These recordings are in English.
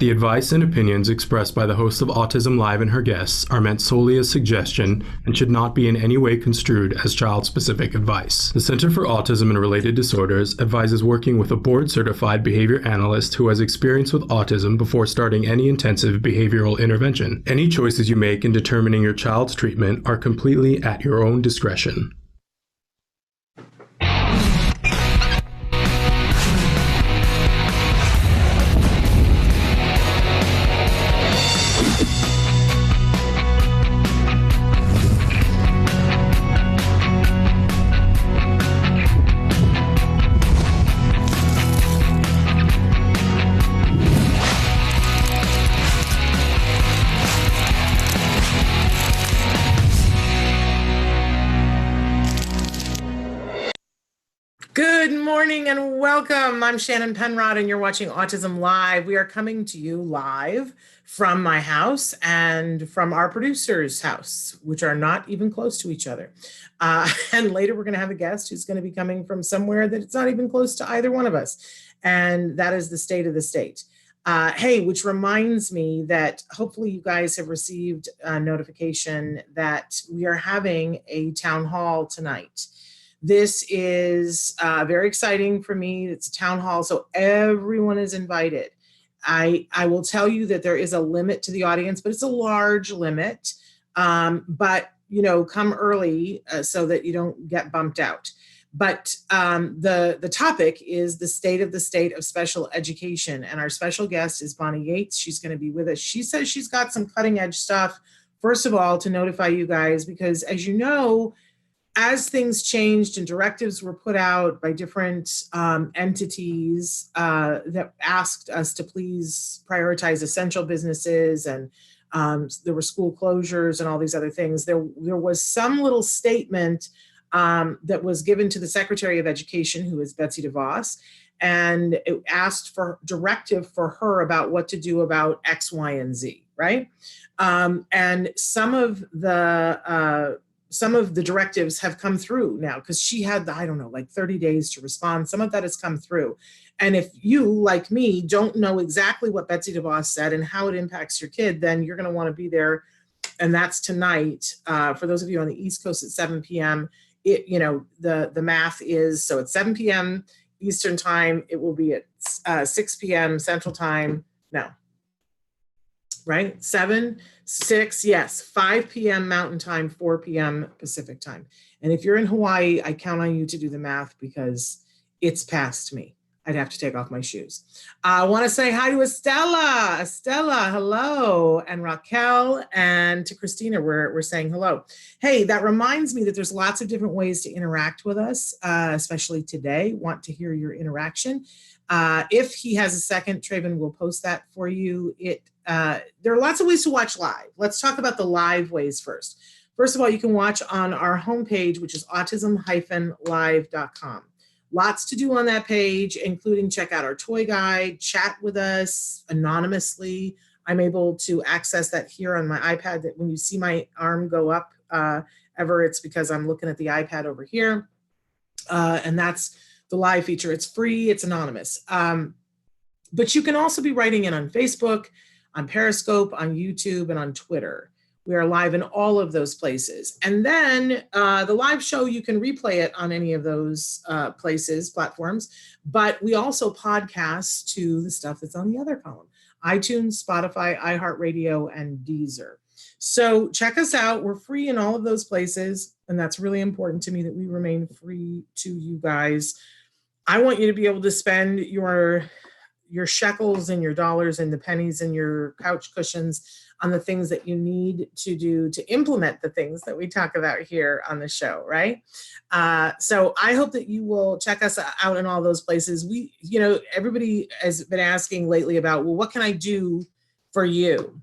The advice and opinions expressed by the host of Autism Live and her guests are meant solely as suggestion and should not be in any way construed as child-specific advice. The Center for Autism and Related Disorders advises working with a board-certified behavior analyst who has experience with autism before starting any intensive behavioral intervention. Any choices you make in determining your child's treatment are completely at your own discretion. Good morning and welcome. I'm Shannon Penrod and you're watching Autism Live. We are coming to you live from my house and from our producer's house, which are not even close to each other. And later we're going to have a guest who's going to be coming from somewhere that it's not even close to either one of us. And that is the state of the state. Hey, which reminds me that hopefully you guys have received a notification that we are having a town hall tonight. This is very exciting for me. It's a town hall, so everyone is invited. I will tell you that there is a limit to the audience, but it's a large limit. But, you know, come early so that you don't get bumped out. But the topic is the state of special education. And our special guest is Bonnie Yates. She's going to be with us. She says she's got some cutting edge stuff, first of all, to notify you guys, because as you know, as things changed and directives were put out by different entities that asked us to please prioritize essential businesses, and there were school closures and all these other things, there was some little statement that was given to the Secretary of Education, who is Betsy DeVos, and it asked for directive for her about what to do about X, Y, and Z, right? And some of the directives have come through now, because she had, I don't know, like 30 days to respond. Some of that has come through. And if you, like me, don't know exactly what Betsy DeVos said and how it impacts your kid, then you're going to want to be there. And that's tonight. For those of you on the East Coast at 7 p.m., the math is, so at 7 p.m. Eastern time, it will be at 6 p.m. Central time. No. Right? 7, 6, yes, 5 p.m. Mountain time, 4 p.m. Pacific time. And if you're in Hawaii, I count on you to do the math because it's past me. I'd have to take off my shoes. I want to say hi to Estella. Estella, hello. And Raquel, and to Christina, we're saying hello. Hey, that reminds me that there's lots of different ways to interact with us, especially today. Want to hear your interaction. If he has a second, Traven will post that for you. There are lots of ways to watch live. Let's talk about the live ways first. First of all, you can watch on our homepage, which is autism-live.com. Lots to do on that page, including check out our toy guide, chat with us anonymously. I'm able to access that here on my iPad. That when you see my arm go up, it's because I'm looking at the iPad over here. And that's the live feature. It's free, it's anonymous. But you can also be writing in on Facebook, on Periscope, on YouTube, and on Twitter. We are live in all of those places. And then the live show, you can replay it on any of those platforms, but we also podcast to the stuff that's on the other column: iTunes, Spotify, iHeartRadio, and Deezer. So check us out. We're free in all of those places, and that's really important to me that we remain free to you guys. I want you to be able to spend your shekels and your dollars and the pennies and your couch cushions on the things that you need to do to implement the things that we talk about here on the show, right? So I hope that you will check us out in all those places. Everybody has been asking lately about, well, what can I do for you?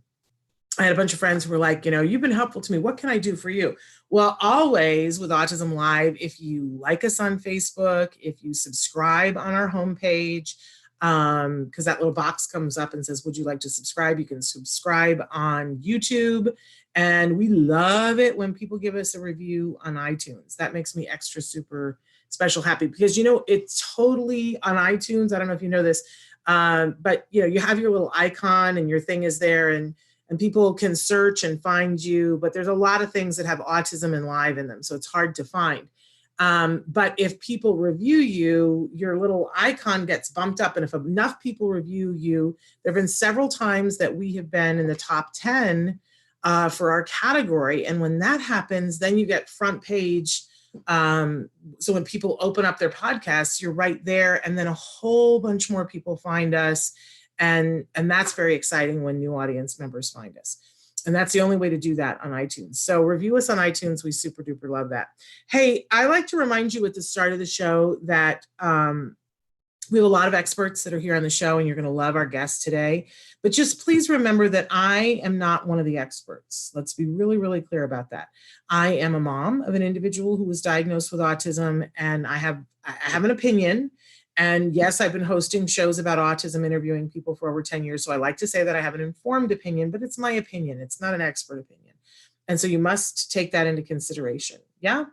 I had a bunch of friends who were like, you've been helpful to me. What can I do for you? Well, always with Autism Live, if you like us on Facebook, if you subscribe on our homepage, because that little box comes up and says, would you like to subscribe? You can subscribe on YouTube. And we love it when people give us a review on iTunes. That makes me extra super special happy, because it's totally on iTunes. I don't know if you know this. But you have your little icon and your thing is there, and people can search and find you, but there's a lot of things that have autism and live in them, so it's hard to find. But if people review you, your little icon gets bumped up. And if enough people review you, there have been several times that we have been in the top 10 for our category. And when that happens, then you get front page. So when people open up their podcasts, you're right there. And then a whole bunch more people find us. And that's very exciting when new audience members find us. And that's the only way to do that on iTunes. So review us on iTunes. We super duper love that. Hey, I like to remind you at the start of the show that we have a lot of experts that are here on the show, and you're going to love our guests today. But just please remember that I am not one of the experts. Let's be really, really clear about that. I am a mom of an individual who was diagnosed with autism, and I have an opinion. And yes, I've been hosting shows about autism, interviewing people for over 10 years. So I like to say that I have an informed opinion, but it's my opinion. It's not an expert opinion. And so you must take that into consideration. Yeah.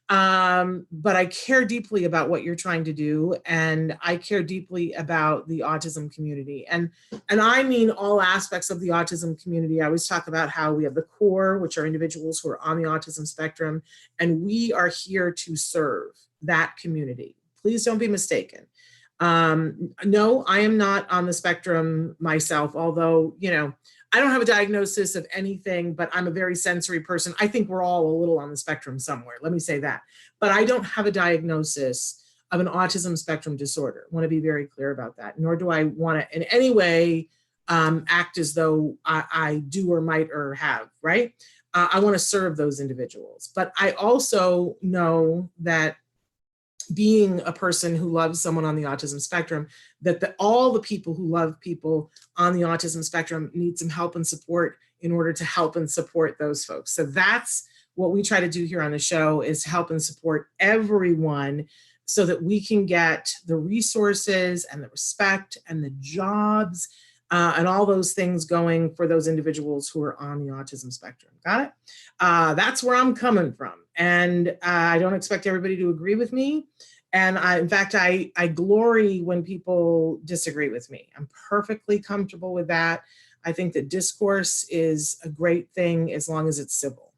But I care deeply about what you're trying to do. And I care deeply about the autism community. And I mean all aspects of the autism community. I always talk about how we have the core, which are individuals who are on the autism spectrum, and we are here to serve that community. Please don't be mistaken. No, I am not on the spectrum myself, although, I don't have a diagnosis of anything, but I'm a very sensory person. I think we're all a little on the spectrum somewhere. Let me say that. But I don't have a diagnosis of an autism spectrum disorder. I want to be very clear about that. Nor do I want to in any way act as though I do or might or have, right? I want to serve those individuals. But I also know that being a person who loves someone on the autism spectrum, that all the people who love people on the autism spectrum need some help and support in order to help and support those folks. So that's what we try to do here on the show, is help and support everyone so that we can get the resources and the respect and the jobs and all those things going for those individuals who are on the autism spectrum. Got it? That's where I'm coming from. And I don't expect everybody to agree with me. And in fact, I glory when people disagree with me. I'm perfectly comfortable with that. I think that discourse is a great thing as long as it's civil.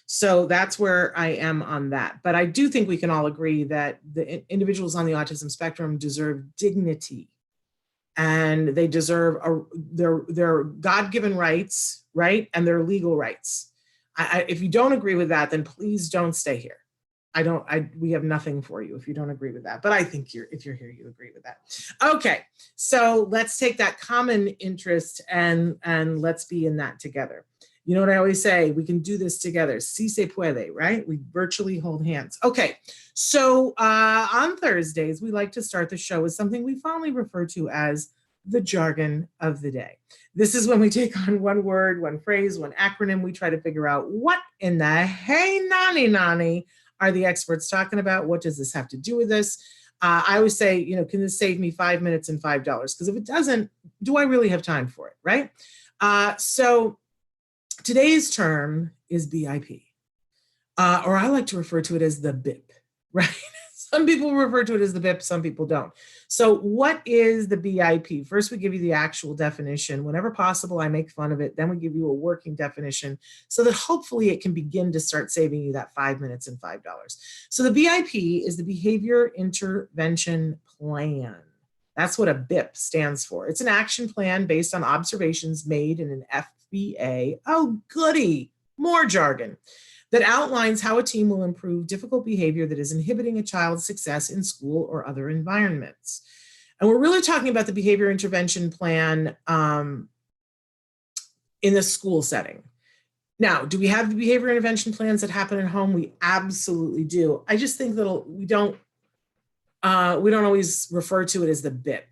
So that's where I am on that. But I do think we can all agree that the individuals on the autism spectrum deserve dignity. And they deserve their God-given rights, right? And their legal rights. If you don't agree with that, then please don't stay here. We have nothing for you if you don't agree with that. But I think if you're here, you agree with that. Okay, so let's take that common interest and let's be in that together. You know what I always say? We can do this together. Si se puede, right? We virtually hold hands. Okay, so on Thursdays, we like to start the show with something we fondly refer to as the jargon of the day. This is when we take on one word, one phrase, one acronym. We try to figure out what in the hey nani are the experts talking about? What does this have to do with this? I always say, can this save me 5 minutes and $5? Because if it doesn't, do I really have time for it, right? So today's term is BIP, or I like to refer to it as the BIP, right? Some people refer to it as the BIP, some people don't. So what is the BIP? First, we give you the actual definition. Whenever possible, I make fun of it. Then we give you a working definition so that hopefully it can begin to start saving you that 5 minutes and $5. So the BIP is the Behavior Intervention Plan. That's what a BIP stands for. It's an action plan based on observations made in an FBA. Oh, goody, more jargon. That outlines how a team will improve difficult behavior that is inhibiting a child's success in school or other environments. And we're really talking about the behavior intervention plan in the school setting. Now, do we have the behavior intervention plans that happen at home? We absolutely do. I just think that we don't always refer to it as the BIP.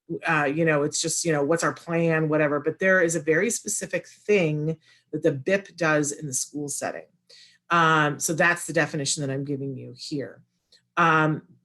It's just, what's our plan, whatever. But there is a very specific thing that the BIP does in the school setting. So that's the definition that I'm giving you here.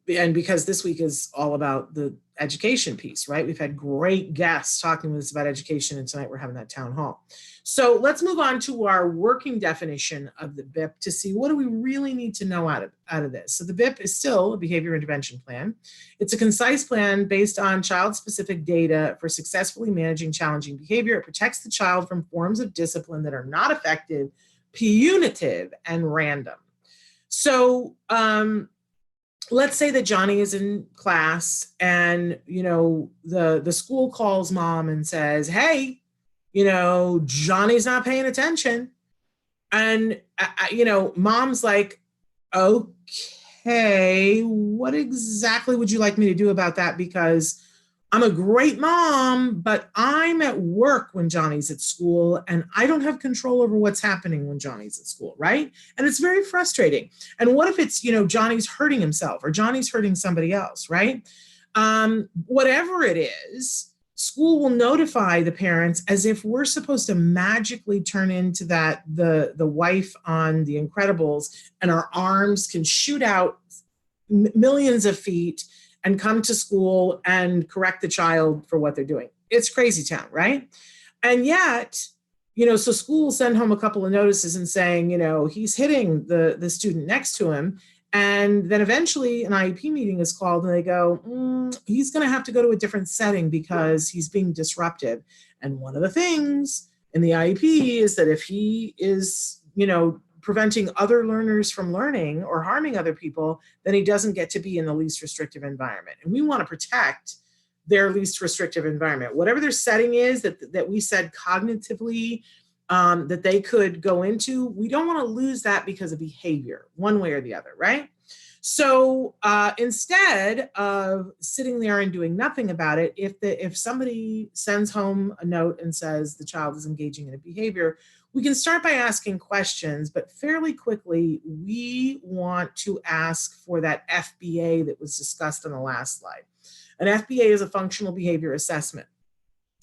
And because this week is all about the education piece, right? We've had great guests talking with us about education, and tonight we're having that town hall. So let's move on to our working definition of the BIP to see what do we really need to know out of this. So the BIP is still a behavior intervention plan. It's a concise plan based on child-specific data for successfully managing challenging behavior. It protects the child from forms of discipline that are not effective, punitive, and random. So let's say that Johnny is in class and, the school calls mom and says, hey, Johnny's not paying attention. And, mom's like, okay, what exactly would you like me to do about that? Because I'm a great mom, but I'm at work when Johnny's at school and I don't have control over what's happening when Johnny's at school, right? And it's very frustrating. And what if it's, Johnny's hurting himself or Johnny's hurting somebody else, right? Whatever it is, school will notify the parents as if we're supposed to magically turn into the wife on The Incredibles and our arms can shoot out millions of feet and come to school and correct the child for what they're doing. It's crazy town, right? And yet, so school will send home a couple of notices and saying, he's hitting the student next to him. And then eventually an IEP meeting is called and they go, he's gonna have to go to a different setting because he's being disruptive. And one of the things in the IEP is that if he is, preventing other learners from learning or harming other people, then he doesn't get to be in the least restrictive environment. And we want to protect their least restrictive environment. Whatever their setting is that we said cognitively that they could go into, we don't want to lose that because of behavior, one way or the other, right? So instead of sitting there and doing nothing about it, if somebody sends home a note and says the child is engaging in a behavior, we can start by asking questions, but fairly quickly, we want to ask for that FBA that was discussed on the last slide. An FBA is a functional behavior assessment.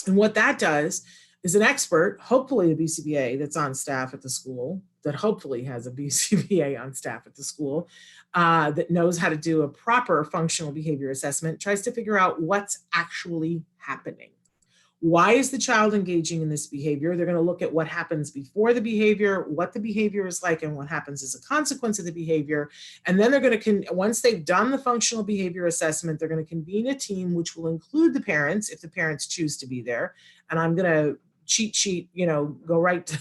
And what that does is an expert, hopefully a BCBA that's on staff at the school, that hopefully has a BCBA on staff at the school, that knows how to do a proper functional behavior assessment, tries to figure out what's actually happening. Why is the child engaging in this behavior? They're going to look at what happens before the behavior, what the behavior is like, and what happens as a consequence of the behavior. And then they're going to, once they've done the functional behavior assessment, they're going to convene a team, which will include the parents, if the parents choose to be there. And I'm going to cheat sheet, go right to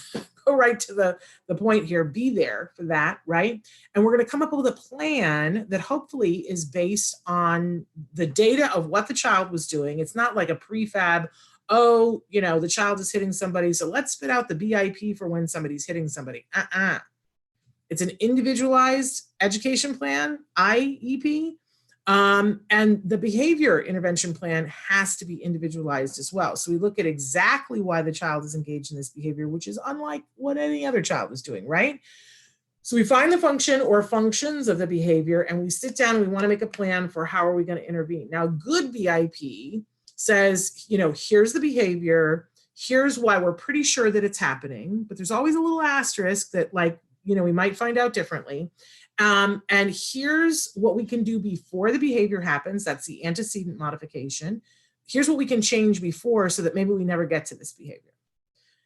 the point here, be there for that, right? And we're going to come up with a plan that hopefully is based on the data of what the child was doing. It's not like a prefab, the child is hitting somebody, so let's spit out the BIP for when somebody's hitting somebody. It's an individualized education plan, IEP, and the behavior intervention plan has to be individualized as well. So we look at exactly why the child is engaged in this behavior, which is unlike what any other child is doing, right? So we find the function or functions of the behavior and we sit down and we want to make a plan for how are we going to intervene. Now, good BIP says, here's the behavior, here's why we're pretty sure that it's happening, but there's always a little asterisk that we might find out differently. And here's what we can do before the behavior happens. That's the antecedent modification. Here's what we can change before so that maybe we never get to this behavior.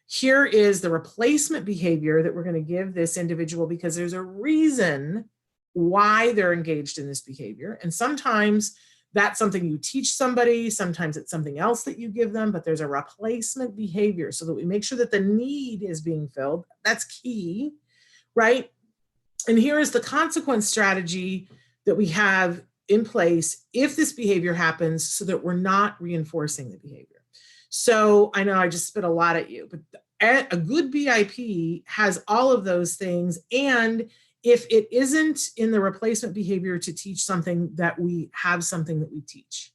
Here is the replacement behavior that we're going to give this individual because there's a reason why they're engaged in this behavior. And sometimes that's something you teach somebody, sometimes it's something else that you give them, but there's a replacement behavior so that we make sure that the need is being filled. That's key, right? And here is the consequence strategy that we have in place if this behavior happens so that we're not reinforcing the behavior. So I know I just spit a lot at you, but a good BIP has all of those things. And if it isn't in the replacement behavior to teach something, that we have something that we teach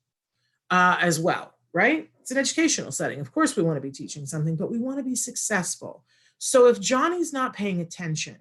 as well, right? It's an educational setting. Of course, we want to be teaching something, but we want to be successful. So if Johnny's not paying attention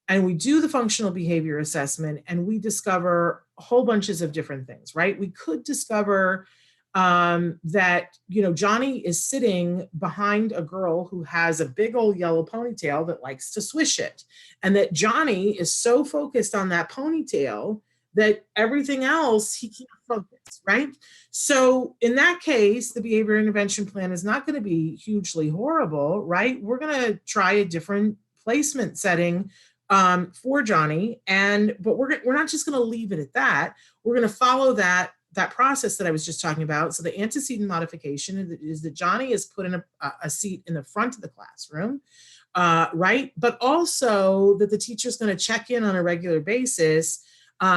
and we do the functional behavior assessment and we discover whole bunches of different things, right? We could discover that, Johnny is sitting behind a girl who has a big old yellow ponytail that likes to swish it. And that Johnny is so focused on that ponytail that everything else he can't focus, right? So in that case, the behavior intervention plan is not going to be hugely horrible, right? We're going to try a different placement setting for Johnny, but we're not just going to leave it at that. We're going to follow that process that I was just talking about. So the antecedent modification is that Johnny is put in a seat in the front of the classroom, right? But also that the teacher's going to check in on a regular basis.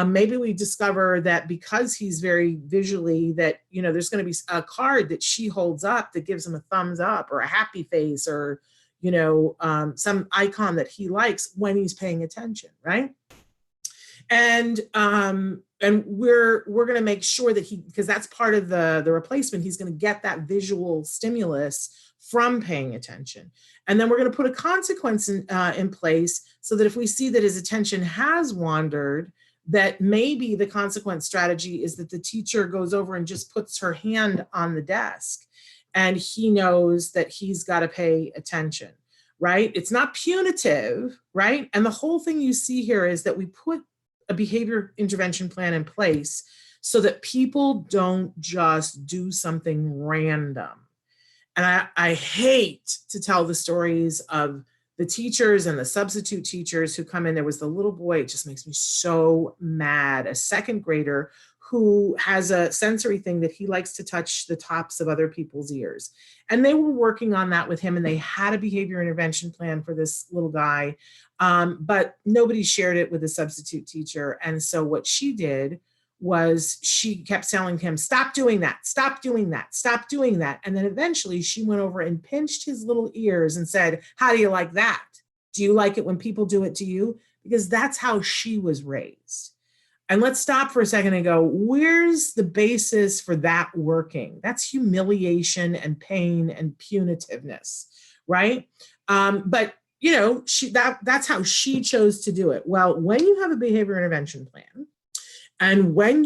Maybe we discover that because he's very visually, that, there's going to be a card that she holds up that gives him a thumbs up or a happy face or, some icon that he likes when he's paying attention, right? And we're going to make sure that because that's part of the replacement, he's going to get that visual stimulus from paying attention. And then we're going to put a consequence in place so that if we see that his attention has wandered, that maybe the consequence strategy is that the teacher goes over and just puts her hand on the desk and he knows that he's got to pay attention, right? It's not punitive, right? And the whole thing you see here is that we put a behavior intervention plan in place so that people don't just do something random. And I hate to tell the stories of the teachers and the substitute teachers who come in. There was the little boy, it just makes me so mad, a second grader who has a sensory thing that he likes to touch the tops of other people's ears. And they were working on that with him, and they had a behavior intervention plan for this little guy, but nobody shared it with the substitute teacher. And so what she did was she kept telling him, stop doing that, stop doing that, stop doing that. And then eventually she went over and pinched his little ears and said, how do you like that? Do you like it when people do it to you? Because that's how she was raised. And let's stop for a second and go, where's the basis for that working? That's humiliation and pain and punitiveness, right? But that's how she chose to do it. Well, when you have a behavior intervention plan, and when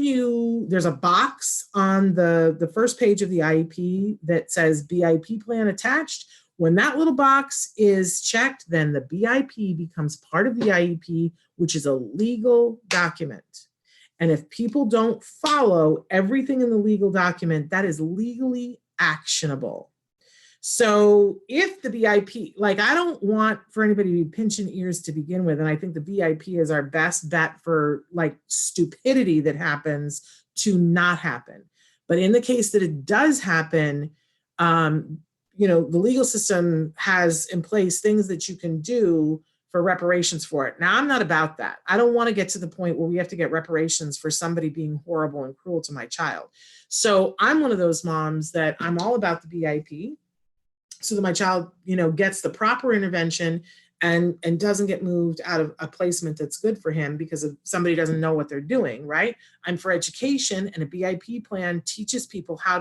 there's a box on the first page of the IEP that says BIP plan attached, when that little box is checked, then the BIP becomes part of the IEP, which is a legal document. And if people don't follow everything in the legal document, that is legally actionable. So if the BIP, I don't want for anybody to be pinching ears to begin with. And I think the BIP is our best bet for stupidity that happens to not happen. But in the case that it does happen, the legal system has in place things that you can do for reparations for it. Now, I'm not about that. I don't want to get to the point where we have to get reparations for somebody being horrible and cruel to my child. So I'm one of those moms that I'm all about the BIP, so that my child, gets the proper intervention and doesn't get moved out of a placement that's good for him because of somebody doesn't know what they're doing, right? I'm for education, and a BIP plan teaches people how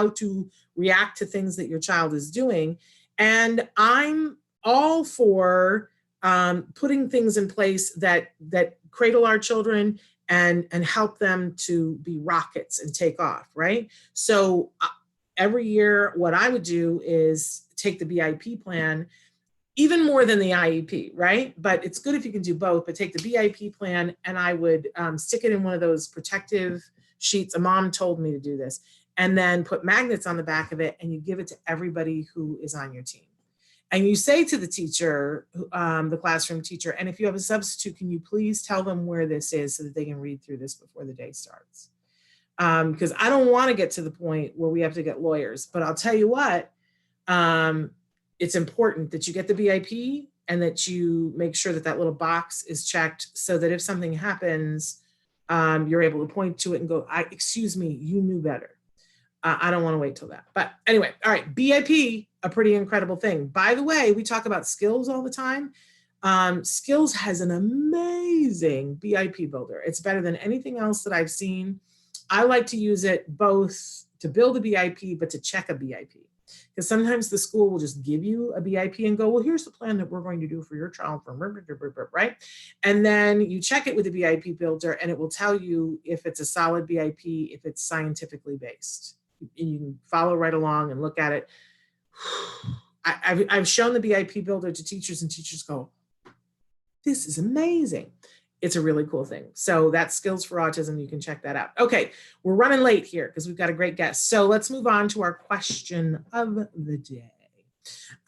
to react to things that your child is doing. And I'm all for putting things in place that cradle our children and help them to be rockets and take off, right? So every year, what I would do is take the BIP plan, even more than the IEP, right? But it's good if you can do both, but take the BIP plan and I would stick it in one of those protective sheets. A mom told me to do this, and then put magnets on the back of it, and you give it to everybody who is on your team. And you say to the teacher, the classroom teacher, and if you have a substitute, can you please tell them where this is so that they can read through this before the day starts? Because I don't want to get to the point where we have to get lawyers. But I'll tell you what, it's important that you get the BIP and that you make sure that that little box is checked so that if something happens, you're able to point to it and go, excuse me, you knew better. I don't want to wait till that. But anyway, all right, BIP, a pretty incredible thing. By the way, we talk about skills all the time. Skills has an amazing BIP builder. It's better than anything else that I've seen. I like to use it both to build a BIP, but to check a BIP. Because sometimes the school will just give you a BIP and go, well, here's the plan that we're going to do for your child, right? And then you check it with the BIP builder and it will tell you if it's a solid BIP, if it's scientifically based. And you can follow right along and look at it. I've shown the BIP builder to teachers, and teachers go, this is amazing. it's a really cool thing. So that's Skills for Autism. You can check that out. Okay, we're running late here because we've got a great guest. So let's move on to our question of the day.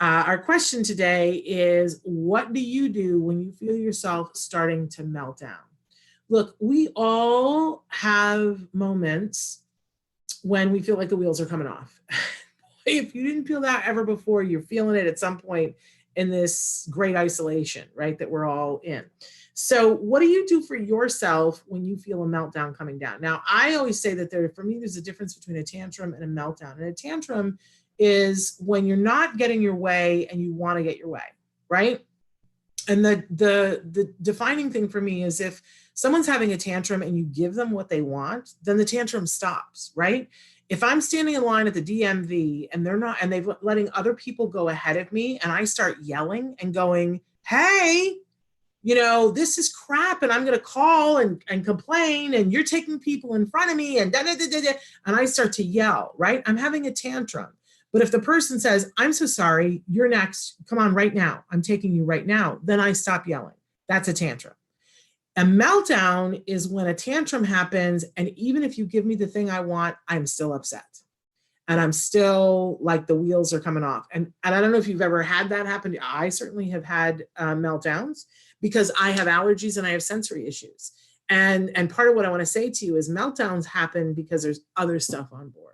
Our question today is, what do you do when you feel yourself starting to melt down? Look, we all have moments when we feel like the wheels are coming off. If you didn't feel that ever before, you're feeling it at some point in this great isolation, right, that we're all in. So what do you do for yourself when you feel a meltdown coming down? Now, I always say that for me, there's a difference between a tantrum and a meltdown. And a tantrum is when you're not getting your way and you want to get your way, right? And the defining thing for me is if someone's having a tantrum and you give them what they want, then the tantrum stops, right? If I'm standing in line at the DMV and they've letting other people go ahead of me and I start yelling and going, hey, this is crap and I'm going to call and complain and you're taking people in front of me and and I start to yell, right? I'm having a tantrum. But if the person says, I'm so sorry, you're next, come on right now, I'm taking you right now, then I stop yelling. That's a tantrum. A meltdown is when a tantrum happens, and even if you give me the thing I want, I'm still upset. And I'm still like the wheels are coming off. And I don't know if you've ever had that happen. I certainly have had meltdowns because I have allergies and I have sensory issues. And part of what I want to say to you is meltdowns happen because there's other stuff on board.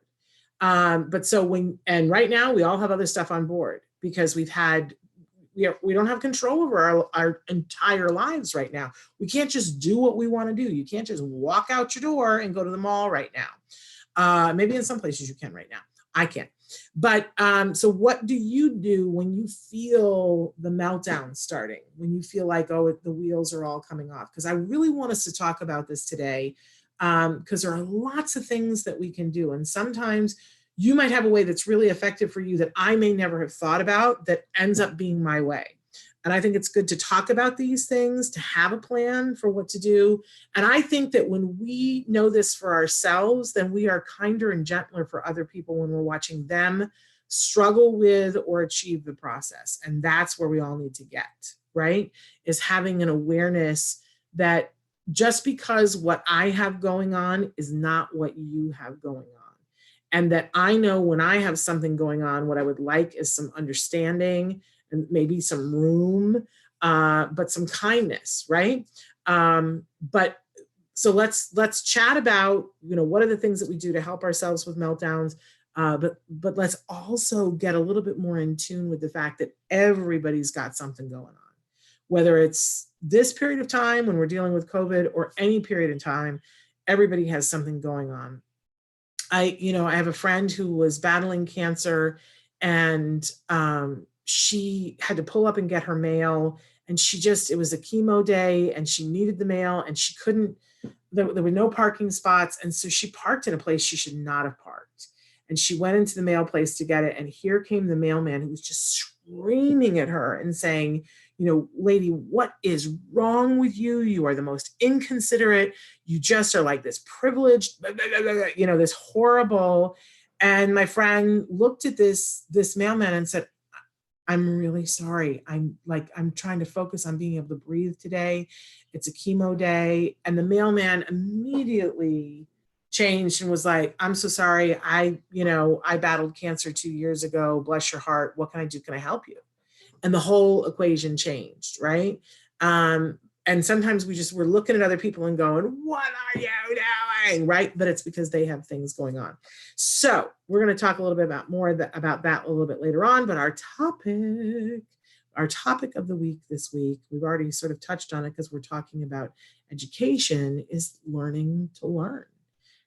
And right now we all have other stuff on board because we don't have control over our entire lives right now. We can't just do what we want to do. You can't just walk out your door and go to the mall right now. Maybe in some places you can right now. I can't. But so what do you do when you feel the meltdown starting, when you feel like, oh, the wheels are all coming off? Because I really want us to talk about this today because there are lots of things that we can do. And sometimes you might have a way that's really effective for you that I may never have thought about that ends up being my way. And I think it's good to talk about these things, to have a plan for what to do. And I think that when we know this for ourselves, then we are kinder and gentler for other people when we're watching them struggle with or achieve the process. And that's where we all need to get, right? Is having an awareness that just because what I have going on is not what you have going on. And that I know when I have something going on, what I would like is some understanding and maybe some room, but some kindness, right? But so let's chat about, what are the things that we do to help ourselves with meltdowns, but let's also get a little bit more in tune with the fact that everybody's got something going on, whether it's this period of time when we're dealing with COVID or any period of time, everybody has something going on. I have a friend who was battling cancer and she had to pull up and get her mail, and it was a chemo day and she needed the mail and she couldn't, there were no parking spots. And so she parked in a place she should not have parked. And she went into the mail place to get it. And here came the mailman who was just screaming at her and saying, lady, what is wrong with you? You are the most inconsiderate. You just are like this privileged, this horrible. And my friend looked at this mailman and said, I'm really sorry. I'm trying to focus on being able to breathe today. It's a chemo day. And the mailman immediately changed and was like, I'm so sorry. I battled cancer 2 years ago. Bless your heart. What can I do? Can I help you? And the whole equation changed, right? And sometimes we're looking at other people and going, what are you doing, right? But it's because they have things going on. So we're going to talk a little bit about that a little bit later on. But our topic of the week this week, we've already sort of touched on it because we're talking about education, is learning to learn.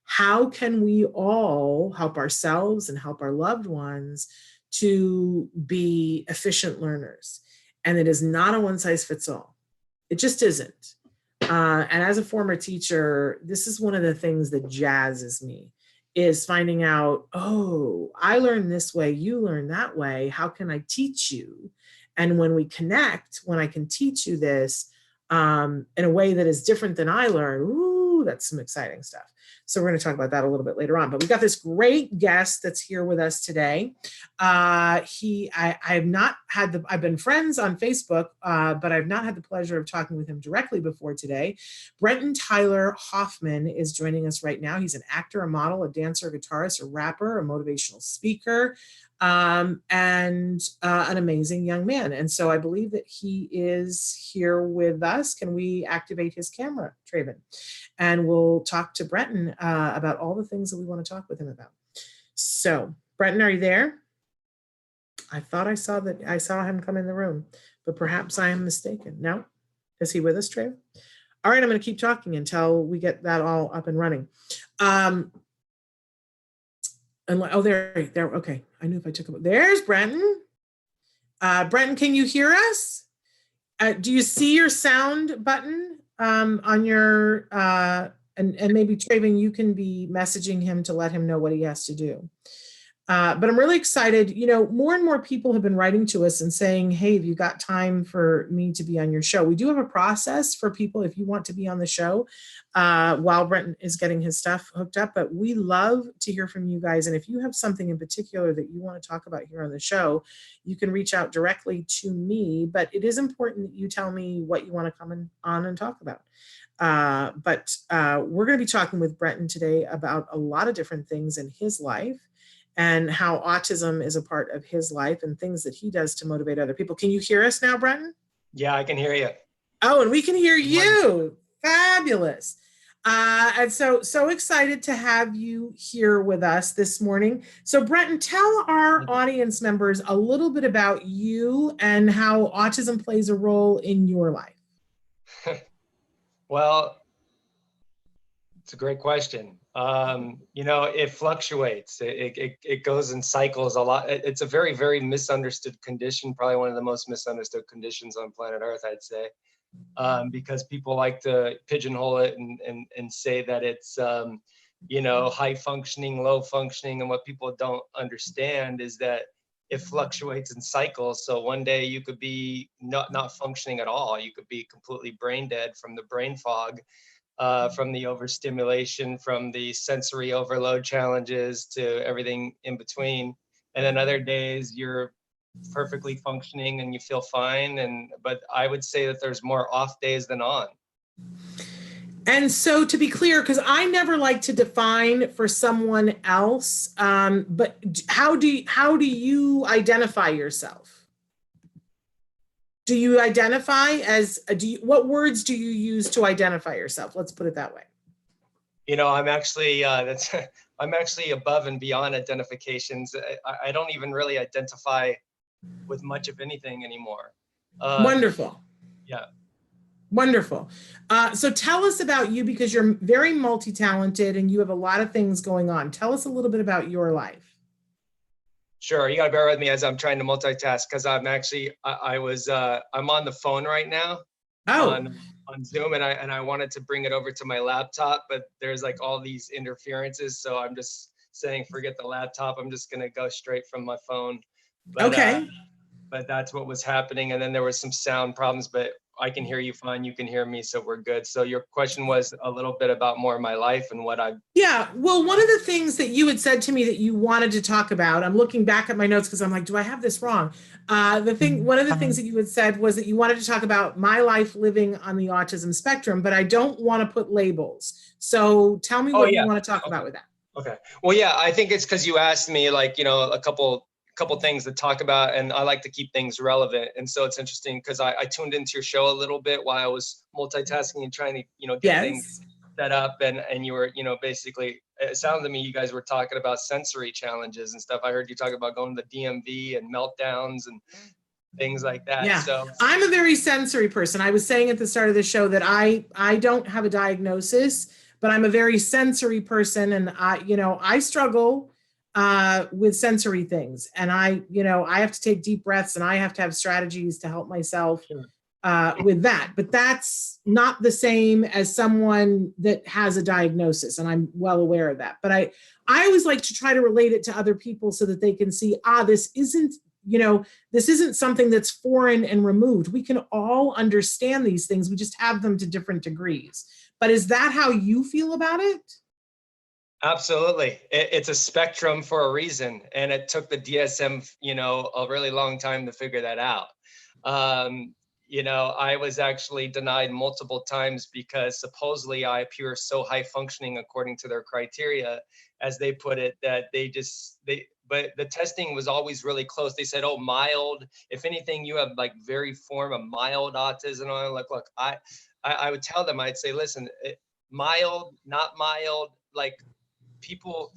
How can we all help ourselves and help our loved ones to be efficient learners? And it is not a one size fits all. It just isn't. And as a former teacher, this is one of the things that jazzes me, is finding out, oh, I learn this way, you learn that way. How can I teach you? And when we connect, when I can teach you this in a way that is different than I learn, ooh, that's some exciting stuff. So we're going to talk about that a little bit later on. But we've got this great guest that's here with us today. I've been friends on Facebook, but I've not had the pleasure of talking with him directly before today. Brenton Tyler Hoffmann is joining us right now. He's an actor, a model, a dancer, a guitarist, a rapper, a motivational speaker, and an amazing young man. And so I believe that he is here with us. Can we activate his camera, Traven? And we'll talk to Brenton about all the things that we want to talk with him about. So, Brenton, are you there? I thought I saw him come in the room, but perhaps I am mistaken. No? Is he with us, Traven? All right, I'm going to keep talking until we get that all up and running. There. Okay, I knew if I took him. There's Brenton. Brenton, can you hear us? Do you see your sound button on your, and maybe Traven, you can be messaging him to let him know what he has to do. But I'm really excited. More and more people have been writing to us and saying, hey, have you got time for me to be on your show? We do have a process for people if you want to be on the show while Brenton is getting his stuff hooked up. But we love to hear from you guys. And if you have something in particular that you want to talk about here on the show, you can reach out directly to me. But it is important that you tell me what you want to come on and talk about. But we're going to be talking with Brenton today about a lot of different things in his life, and how autism is a part of his life and things that he does to motivate other people. Can you hear us now, Brenton? Yeah, I can hear you. Oh, and we can hear you. Fabulous. And so excited to have you here with us this morning. So Brenton, tell our audience members a little bit about you and how autism plays a role in your life. Well, it's a great question. It fluctuates. It goes in cycles a lot. It's a very, very misunderstood condition, probably one of the most misunderstood conditions on planet Earth, I'd say, because people like to pigeonhole it and say that it's, high functioning, low functioning. And what people don't understand is that it fluctuates in cycles. So one day you could be not functioning at all. You could be completely brain dead from the brain fog. From the overstimulation, from the sensory overload challenges to everything in between. And then other days you're perfectly functioning and you feel fine. But I would say that there's more off days than on. And so to be clear, because I never like to define for someone else, but how do you identify yourself? Do you identify as, what words do you use to identify yourself? Let's put it that way. I'm actually, I'm actually above and beyond identifications. I don't even really identify with much of anything anymore. Wonderful. Yeah. Wonderful. So tell us about you, because you're very multi-talented and you have a lot of things going on. Tell us a little bit about your life. Sure, you gotta bear with me as I'm trying to multitask, because I'm actually, I'm on the phone right now. Oh. On Zoom, and I wanted to bring it over to my laptop, but there's like all these interferences, so I'm just saying forget the laptop. I'm just gonna go straight from my phone. But, okay. But that's what was happening, and then there was some sound problems, but I can hear you fine, you can hear me, so we're good. So your question was a little bit about more of my life and what I... Yeah, well, one of the things that you had said to me that you wanted to talk about, I'm looking back at my notes because I'm like, do I have this wrong? One of the things that you had said was that you wanted to talk about my life living on the autism spectrum, but I don't want to put labels. So tell me what you want to talk about with that. Okay. Well, yeah, I think it's because you asked me a couple things to talk about, and I like to keep things relevant. And so it's interesting because I tuned into your show a little bit while I was multitasking and trying to, get things set up. And you were, basically, it sounded to me you guys were talking about sensory challenges and stuff. I heard you talk about going to the DMV and meltdowns and things like that. Yeah. So I'm a very sensory person. I was saying at the start of the show that I don't have a diagnosis, but I'm a very sensory person. And I struggle with sensory things, and I have to take deep breaths, and I have to have strategies to help myself with that. But that's not the same as someone that has a diagnosis, and I'm well aware of that. But I always like to try to relate it to other people so that they can see, this isn't something that's foreign and removed. We can all understand these things. We just have them to different degrees. But is that how you feel about it? Absolutely. It's a spectrum for a reason. And it took the DSM, a really long time to figure that out. I was actually denied multiple times because supposedly I appear so high functioning according to their criteria, as they put it, that but the testing was always really close. They said, oh, mild. If anything, you have like very form of mild autism. And I'm like, look, I would tell them, I'd say, listen, mild, not mild, like people,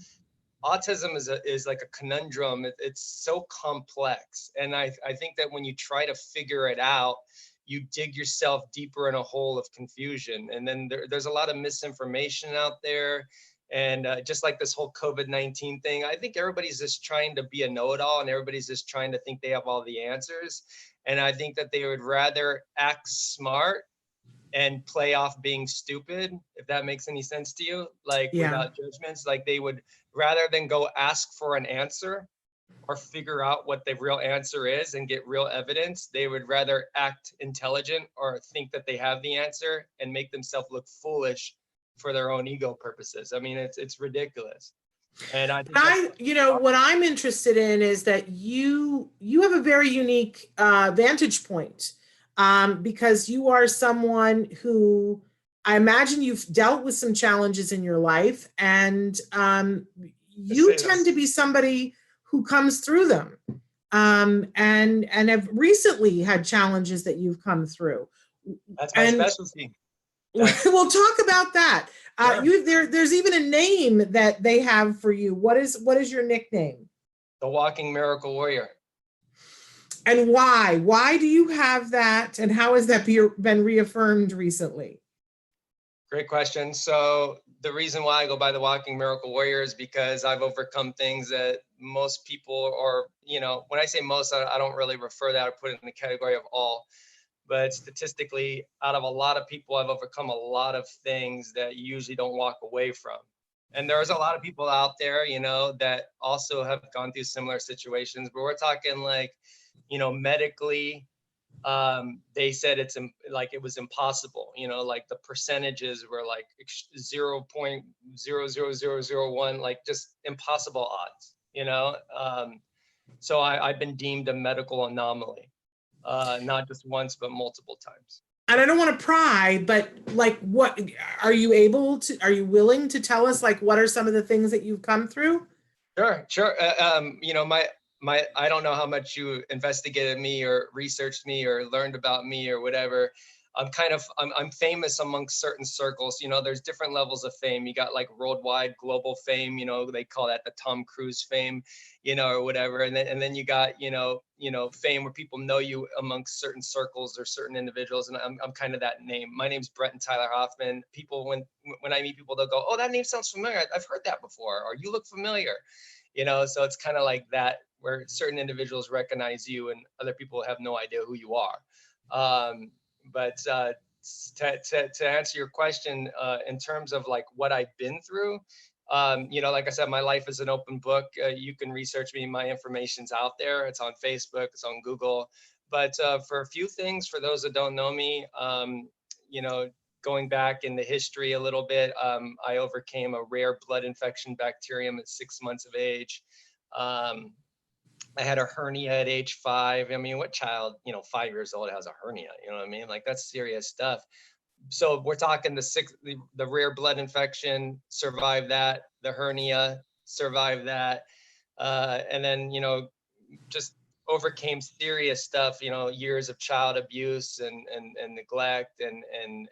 autism is like a conundrum. It's so complex. And I think that when you try to figure it out, you dig yourself deeper in a hole of confusion. And then there's a lot of misinformation out there. And just like this whole COVID-19 thing, I think everybody's just trying to be a know-it-all, and everybody's just trying to think they have all the answers. And I think that they would rather act smart and play off being stupid, if that makes any sense to you, like without judgments. Like they would, rather than go ask for an answer or figure out what the real answer is and get real evidence, they would rather act intelligent or think that they have the answer and make themselves look foolish for their own ego purposes. I mean, it's ridiculous. And I think what I'm interested in is that you have a very unique vantage point, because you are someone who, I imagine you've dealt with some challenges in your life, and you tend to be somebody who comes through them, and have recently had challenges that you've come through. That's my specialty. We'll talk about that. Sure. There's even a name that they have for you. What is your nickname? The Walking Miracle Warrior. And why? Why do you have that? And how has that been reaffirmed recently? Great question. So the reason why I go by the Walking Miracle Warrior is because I've overcome things that most people, or, when I say most, I don't really refer that or put it in the category of all. But statistically, out of a lot of people, I've overcome a lot of things that you usually don't walk away from. And there's a lot of people out there, that also have gone through similar situations, but we're talking like, medically, they said it was impossible, like the percentages were like 0.00001, like just impossible odds, so I've been deemed a medical anomaly. Not just once, but multiple times. And I don't want to pry, but like, what are you willing to tell us? Like, what are some of the things that you've come through? Sure. I don't know how much you investigated me or researched me or learned about me or whatever. I'm famous amongst certain circles. There's different levels of fame. You got like worldwide, global fame. They call that the Tom Cruise fame, or whatever. And then you got fame where people know you amongst certain circles or certain individuals. And I'm kind of that name. My name's Brenton Tyler Hoffmann. People, when I meet people, they'll go, "Oh, that name sounds familiar. I've heard that before," or "You look familiar." So it's kind of like that, where certain individuals recognize you and other people have no idea who you are. But to answer your question, in terms of like what I've been through, like I said, my life is an open book. You can research me. My information's out there. It's on Facebook. It's on Google. But for a few things, for those that don't know me, going back in the history a little bit, I overcame a rare blood infection bacterium at 6 months of age. I had a hernia at age 5. I mean, what child, 5 years old has a hernia? You know what I mean? Like, that's serious stuff. So we're talking the rare blood infection, survived that, the hernia, survived that. And then, just overcame serious stuff, years of child abuse and neglect and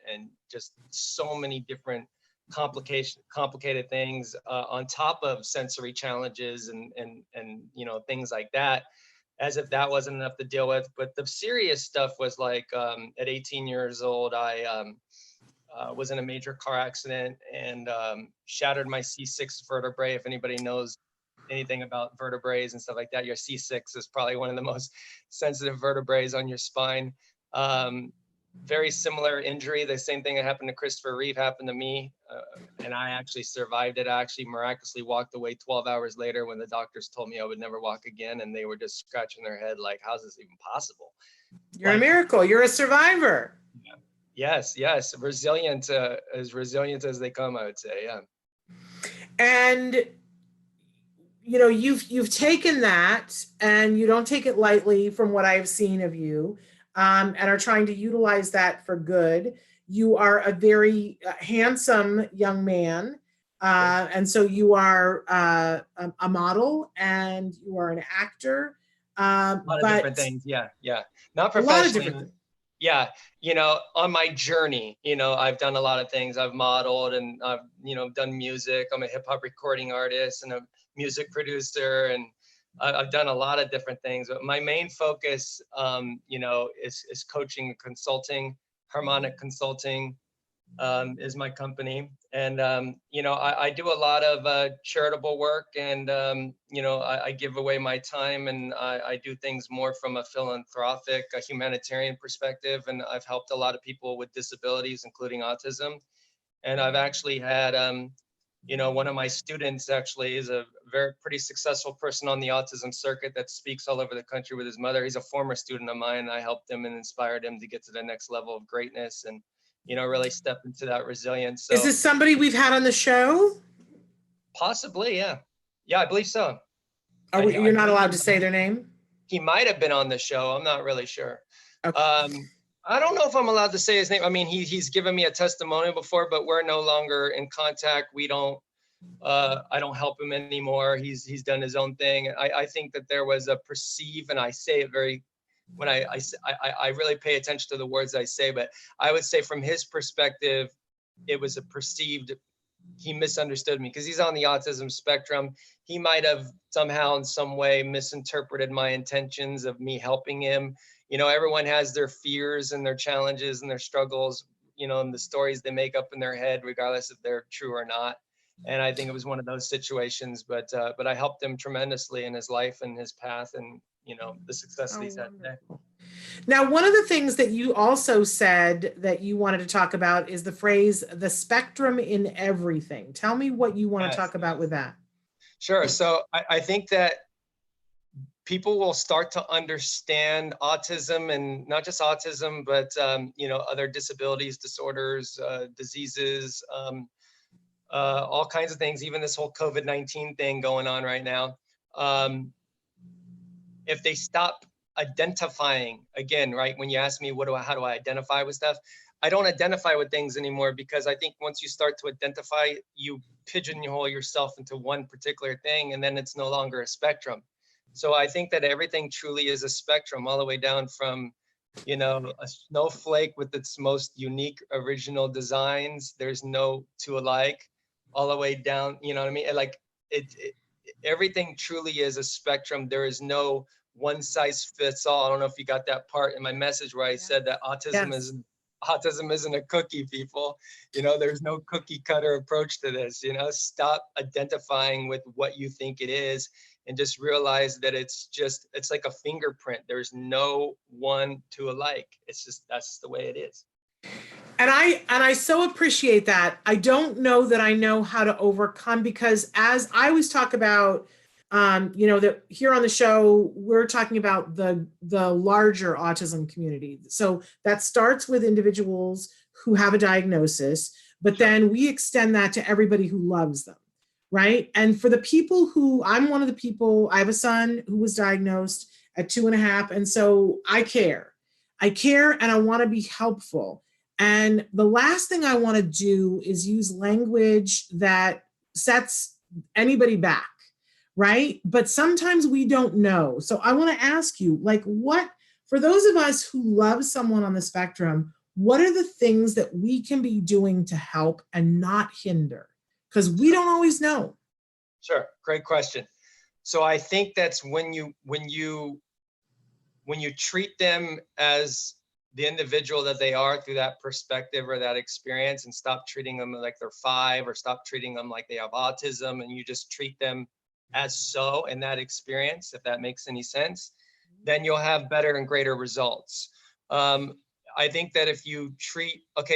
just so many different complicated things, on top of sensory challenges and things like that, as if that wasn't enough to deal with. But the serious stuff was like, at 18 years old, I was in a major car accident and shattered my C6 vertebrae. If anybody knows anything about vertebrae and stuff like that, your C6 is probably one of the most sensitive vertebrae on your spine. Very similar injury. The same thing that happened to Christopher Reeve happened to me, and I actually survived it. I actually miraculously walked away 12 hours later when the doctors told me I would never walk again, and they were just scratching their head like, how's this even possible? You're a miracle. You're a survivor. Yeah. Yes. Resilient, as resilient as they come, I would say. Yeah. And you've taken that, and you don't take it lightly from what I've seen of you, and are trying to utilize that for good. You are a very handsome young man. And so you are a model, and you are an actor. A lot of different things. Yeah. Not A lot of professionally. different things. Yeah. On my journey, I've done a lot of things. I've modeled, and I've, done music. I'm a hip hop recording artist and a music producer, and I've done a lot of different things. But my main focus, is coaching and consulting. Harmonic Consulting is my company. And, I do a lot of charitable work, and, I give away my time, and I do things more from a philanthropic, a humanitarian perspective. And I've helped a lot of people with disabilities, including autism. And I've actually had, one of my students actually is a pretty successful person on the autism circuit that speaks all over the country with his mother. He's a former student of mine. I helped him and inspired him to get to the next level of greatness, and really step into that resilience. So Is this somebody we've had on the show? possibly, yeah. Yeah, I believe so. You're not allowed to say their name? He might have been on the show. I'm not really sure. Okay. I don't know if I'm allowed to say his name. I mean, he's given me a testimonial before, but we're no longer in contact. We don't, I don't help him anymore. He's done his own thing. I think that there was a perceive, and I say it very, when I really pay attention to the words I say, but I would say from his perspective, it was a perceived, he misunderstood me because he's on the autism spectrum. He might have somehow in some way misinterpreted my intentions of me helping him. Everyone has their fears and their challenges and their struggles, and the stories they make up in their head, regardless if they're true or not. And I think it was one of those situations, but I helped him tremendously in his life and his path, and the success that he's had today. Now, one of the things that you also said that you wanted to talk about is the phrase, the spectrum in everything. Tell me what you want to talk about with that. Sure. So I think that people will start to understand autism, and not just autism, but, other disabilities, disorders, diseases, all kinds of things, even this whole COVID-19 thing going on right now. If they stop identifying, again, right, when you ask me, how do I identify with stuff? I don't identify with things anymore, because I think once you start to identify, you pigeonhole yourself into one particular thing, and then it's no longer a spectrum. So I think that everything truly is a spectrum, all the way down from, a snowflake with its most unique original designs. There's no two alike, all the way down, you know what I mean? Like everything truly is a spectrum. There is no one size fits all. I don't know if you got that part in my message where I said that autism isn't a cookie, people. There's no cookie cutter approach to this. Stop identifying with what you think it is, and just realize that it's like a fingerprint. There's no one two alike. That's the way it is. And I so appreciate that. I don't know that I know how to overcome, because as I always talk about, that here on the show, we're talking about the larger autism community. So that starts with individuals who have a diagnosis, but then we extend that to everybody who loves them, right? And for the people who, I'm one of the people, I have a son who was diagnosed at 2.5. And so I care, and I want to be helpful. And the last thing I want to do is use language that sets anybody back, right? But sometimes we don't know. So I want to ask you, for those of us who love someone on the spectrum, what are the things that we can be doing to help and not hinder? Because we don't always know. Sure, great question. So I think that's when you treat them as the individual that they are through that perspective or that experience, and stop treating them like they're 5, or stop treating them like they have autism, and you just treat them as so in that experience, if that makes any sense, then you'll have better and greater results. I think that if you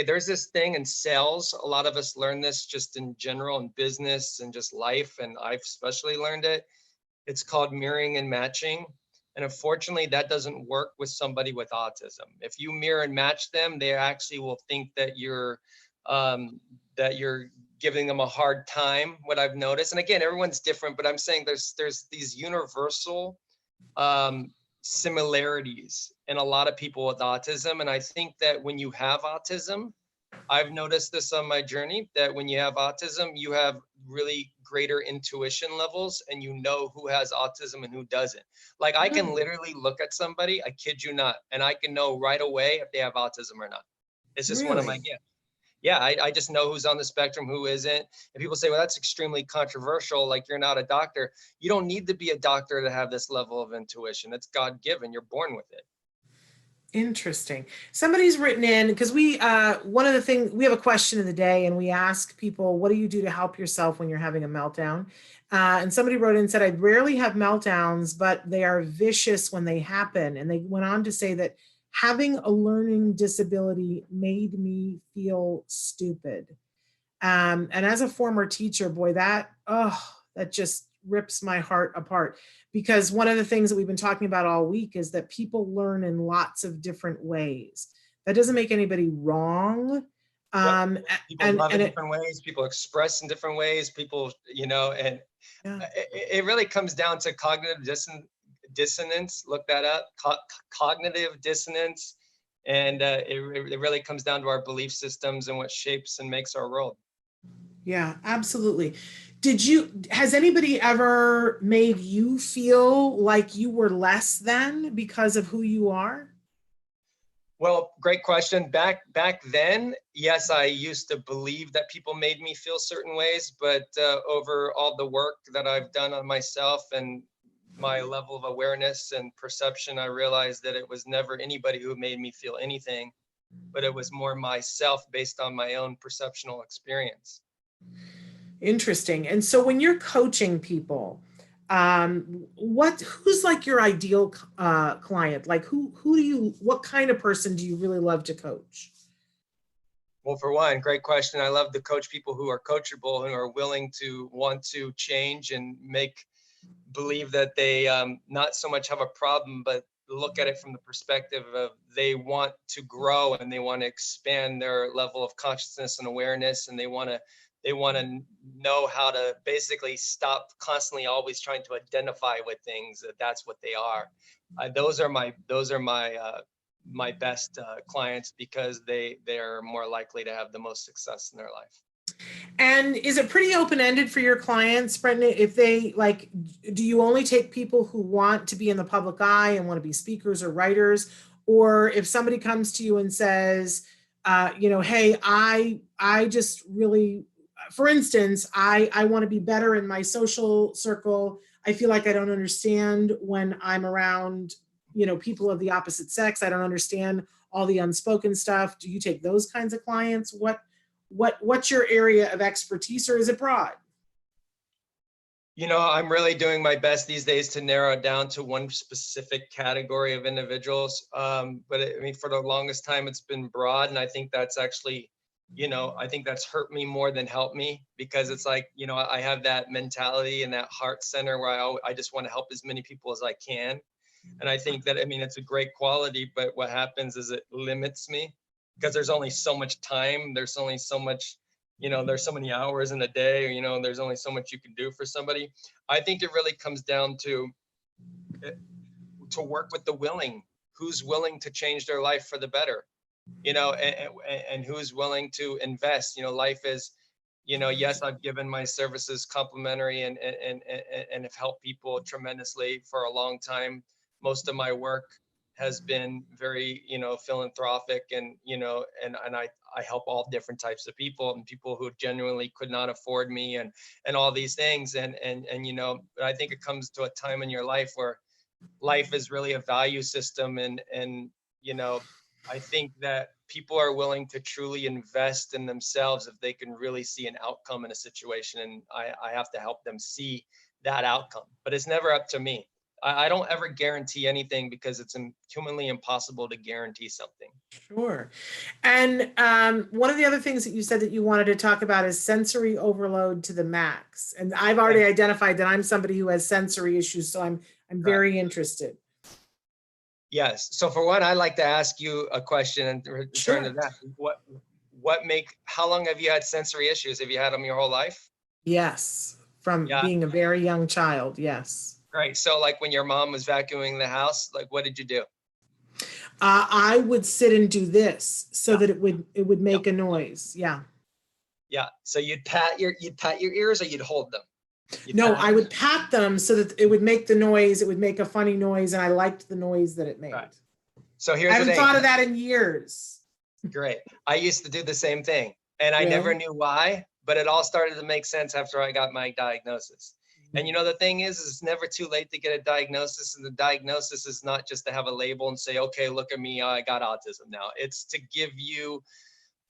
there's this thing in sales, a lot of us learn this just in general in business and just life, and I've especially learned it. It's called mirroring and matching. And unfortunately, that doesn't work with somebody with autism. If you mirror and match them, they actually will think that you're giving them a hard time, what I've noticed. And again, everyone's different, but I'm saying there's these universal similarities in a lot of people with autism. And I think that when you have autism, I've noticed this on my journey, that when you have autism, you have really greater intuition levels and you know who has autism and who doesn't. Like I can literally look at somebody, I kid you not, and I can know right away if they have autism or not. It's just one of my gifts. Yeah, I just know who's on the spectrum, who isn't. And people say, well, that's extremely controversial. Like, you're not a doctor. You don't need to be a doctor to have this level of intuition. It's God-given. You're born with it. Interesting. Somebody's written in, because we, one of the things, we have a question of the day and we ask people, what do you do to help yourself when you're having a meltdown? And somebody wrote in and said, I rarely have meltdowns, but they are vicious when they happen. And they went on to say that having a learning disability made me feel stupid. And as a former teacher, boy, that just rips my heart apart. Because one of the things that we've been talking about all week is that people learn in lots of different ways. That doesn't make anybody wrong. People love in different ways. People express in different ways. People, and it really comes down to cognitive dissonance. Look that up. Cognitive dissonance. And it really comes down to our belief systems and what shapes and makes our world. Yeah, absolutely. Has anybody ever made you feel like you were less than because of who you are? Well, great question. Back then, yes, I used to believe that people made me feel certain ways, but over all the work that I've done on myself and my level of awareness and perception, I realized that it was never anybody who made me feel anything, but it was more myself based on my own perceptual experience. Interesting. And so when you're coaching people, who's like your ideal client? Like what kind of person do you really love to coach? Well, for one, great question. I love to coach people who are coachable, who are willing to want to change and believe that they not so much have a problem, but look at it from the perspective of they want to grow and they want to expand their level of consciousness and awareness, and they want to know how to basically stop constantly always trying to identify with things, that's what they are. Those are my best clients, because they're more likely to have the most success in their life. And is it pretty open-ended for your clients, Brenton? If they do you only take people who want to be in the public eye and want to be speakers or writers? Or if somebody comes to you and says, hey, I just really, for instance, I want to be better in my social circle. I feel like I don't understand when I'm around, people of the opposite sex. I don't understand all the unspoken stuff. Do you take those kinds of clients? What's your area of expertise, or is it broad? I'm really doing my best these days to narrow it down to one specific category of individuals. But for the longest time, it's been broad. And I think that's actually, I think that's hurt me more than helped me, because it's like, I have that mentality and that heart center where I just want to help as many people as I can. And I think that, it's a great quality, but what happens is it limits me, because there's only so much time. There's only so much, there's so many hours in a day, there's only so much you can do for somebody. I think it really comes down to work with the willing, who's willing to change their life for the better, and who's willing to invest. Life is, yes, I've given my services complimentary and have helped people tremendously for a long time. Most of my work has been very, philanthropic, and, and I help all different types of people, and people who genuinely could not afford me, and all these things. And I think it comes to a time in your life where life is really a value system. And I think that people are willing to truly invest in themselves if they can really see an outcome in a situation. And I have to help them see that outcome, but it's never up to me. I don't ever guarantee anything, because it's humanly impossible to guarantee something. Sure. And one of the other things that you said that you wanted to talk about is sensory overload to the max. And I've already identified that I'm somebody who has sensory issues, so I'm very interested. Yes. So for one, I'd like to ask you a question and return to that. how long have you had sensory issues? Have you had them your whole life? Yes, from Yeah. being a very young child, yes. Right. So like when your mom was vacuuming the house, like what did you do? I would sit and do this so Yeah. that it would make a noise. Yeah. Yeah. So you'd pat your ears, or you'd hold them? No, I would pat them so that it would make the noise. It would make a funny noise, and I liked the noise that it made. Right. So I here's the haven't thing. thought of that in years. Great. I used to do the same thing, and I Really? never knew why, but it all started to make sense after I got my diagnosis. And you know, the thing is it's never too late to get a diagnosis, and the diagnosis is not just to have a label and say, okay, look at me, I got autism now. It's to give you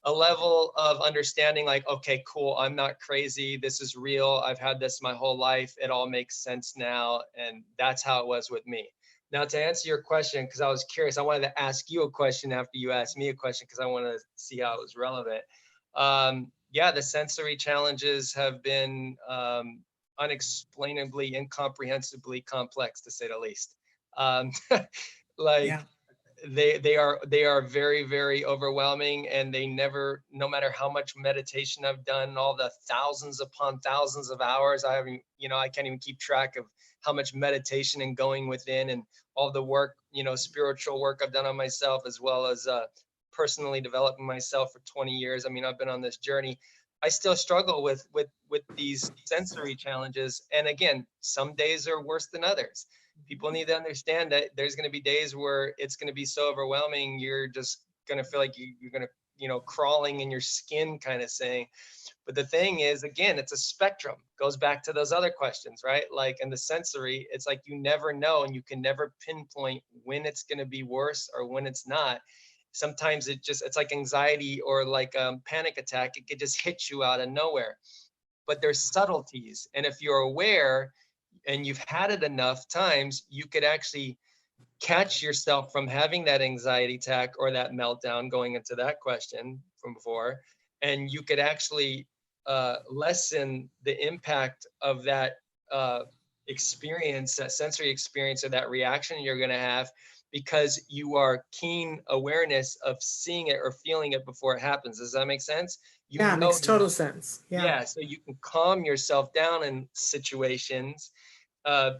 a level of understanding, like, okay, cool, I'm not crazy, this is real, I've had this my whole life, it all makes sense now. And that's how it was with me. Now, to answer your question, because I was curious, I wanted to ask you a question after you asked me a question, because I wanted to see how it was relevant. Yeah, the sensory challenges have been unexplainably, incomprehensibly complex, to say the least. Like, Yeah. they are very, very overwhelming, and they never, no matter how much meditation I've done, all the thousands upon thousands of hours, I haven't, I can't even keep track of how much meditation and going within, and all the work, spiritual work I've done on myself, as well as personally developing myself for 20 years. I mean, I've been on this journey. I still struggle with these sensory challenges. And again, some days are worse than others. People need to understand that there's going to be days where it's going to be so overwhelming, you're just going to feel like you're going to, crawling in your skin kind of thing. But the thing is, again, it's a spectrum. Goes back to those other questions, right? Like in the sensory, it's like you never know, and you can never pinpoint when it's going to be worse or when it's not. Sometimes it's like anxiety or like a panic attack. It could just hit you out of nowhere. But there's subtleties. And if you're aware and you've had it enough times, you could actually catch yourself from having that anxiety attack or that meltdown, going into that question from before. And you could actually lessen the impact of that experience, that sensory experience, or that reaction you're going to have, because you are keen awareness of seeing it or feeling it before it happens. Does that make sense? Yeah, it makes total sense. Yeah. So you can calm yourself down in situations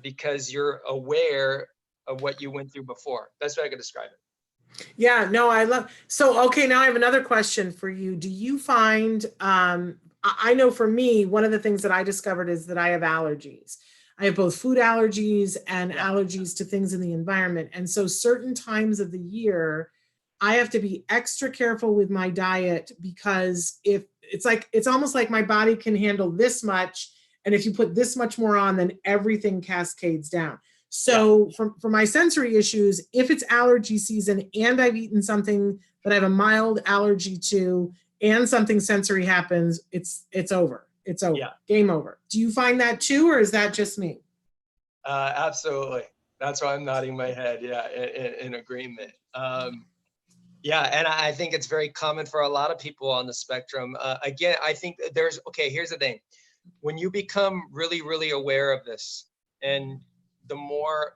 because you're aware of what you went through before. That's what I could describe it. Yeah, no, okay, now I have another question for you. Do you find, I know for me, one of the things that I discovered is that I have allergies. I have both food allergies and allergies to things in the environment. And so certain times of the year, I have to be extra careful with my diet, because if it's almost like my body can handle this much, and if you put this much more on, then everything cascades down. So for my sensory issues, if it's allergy season and I've eaten something that I have a mild allergy to and something sensory happens, it's over. It's over. Yeah. Game over. Do you find that too, or is that just me? Absolutely. That's why I'm nodding my head. Yeah, in agreement. Yeah, and I think it's very common for a lot of people on the spectrum. Again, I think here's the thing. When you become really, really aware of this, and the more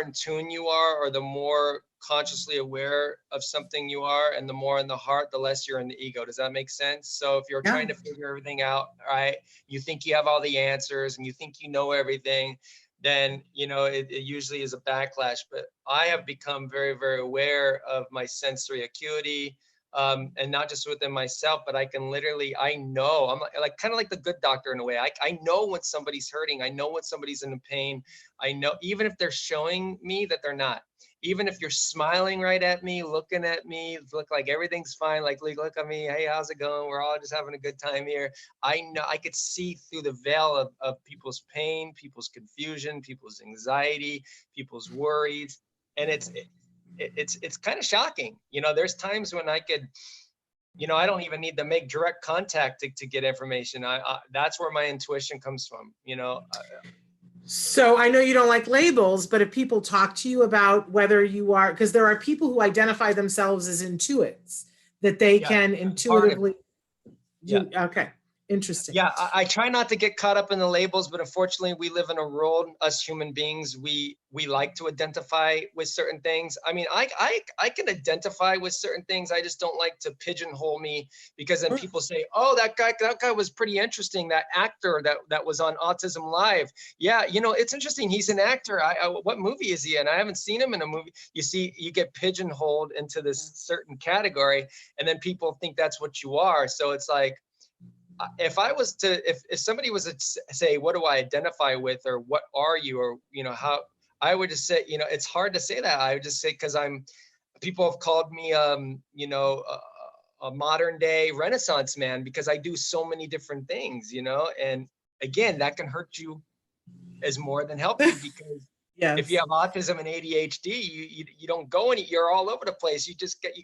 in tune you are, or the more consciously aware of something you are, and the more in the heart, the less you're in the ego. Does that make sense? So if you're trying to figure everything out, right, you think you have all the answers and you think you know everything, then, it usually is a backlash. But I have become very, very aware of my sensory acuity, and not just within myself, but I know, I'm like kind of like the good doctor in a way. I know when somebody's hurting. I know when somebody's in pain. I know, even if they're showing me that they're not. Even if you're smiling right at me, looking at me, look like everything's fine, like, look at me, hey, how's it going? We're all just having a good time here. I know I could see through the veil of people's pain, people's confusion, people's anxiety, people's worries. And it's kind of shocking. There's times when I could, I don't even need to make direct contact to get information. That's where my intuition comes from, So I know you don't like labels, but if people talk to you about whether you are, because there are people who identify themselves as intuits, that they can intuitively. Okay. Interesting. Yeah, I try not to get caught up in the labels, but unfortunately, we live in a world. Us human beings, we like to identify with certain things. I mean, I can identify with certain things. I just don't like to pigeonhole me, because then people say, "Oh, that guy was pretty interesting. That actor that was on Autism Live. Yeah, you know, it's interesting. He's an actor. What movie is he in? I haven't seen him in a movie." You see, you get pigeonholed into this certain category, and then people think that's what you are. So it's like, if somebody was to say, what do I identify with, or what are you, or, you know, how, I would just say, you know, it's hard to say that. I would just say, because people have called me, you know, a modern day Renaissance man, because I do so many different things, you know, and again, that can hurt you as more than help you, because Yes. if you have autism and ADHD, you don't go you're all over the place. You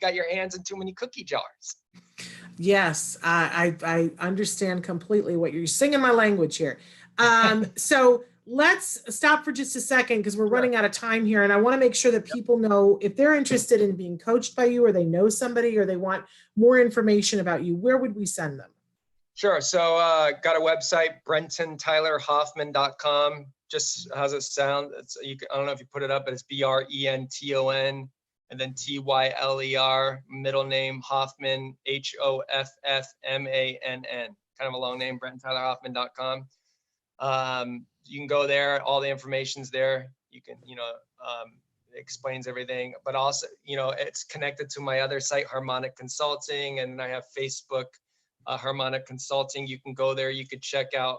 got your hands in too many cookie jars. Yes, I understand completely what you're singing my language here. So let's stop for just a second, because we're running out of time here, and I want to make sure that people know, if they're interested in being coached by you, or they know somebody, or they want more information about you, where would we send them? Sure. So got a website, BrentonTylerHoffmann.com. Just how's it sound? I don't know if you put it up, but it's BRENTON and then TYLER, middle name Hoffmann, HOFFMANN. Kind of a long name, BrentonTylerHoffmann.com. You can go there. All the information's there. You can, you know, it explains everything, but also, you know, it's connected to my other site, Harmonic Consulting, and I have Facebook, Harmonic Consulting. You can go there. You could check out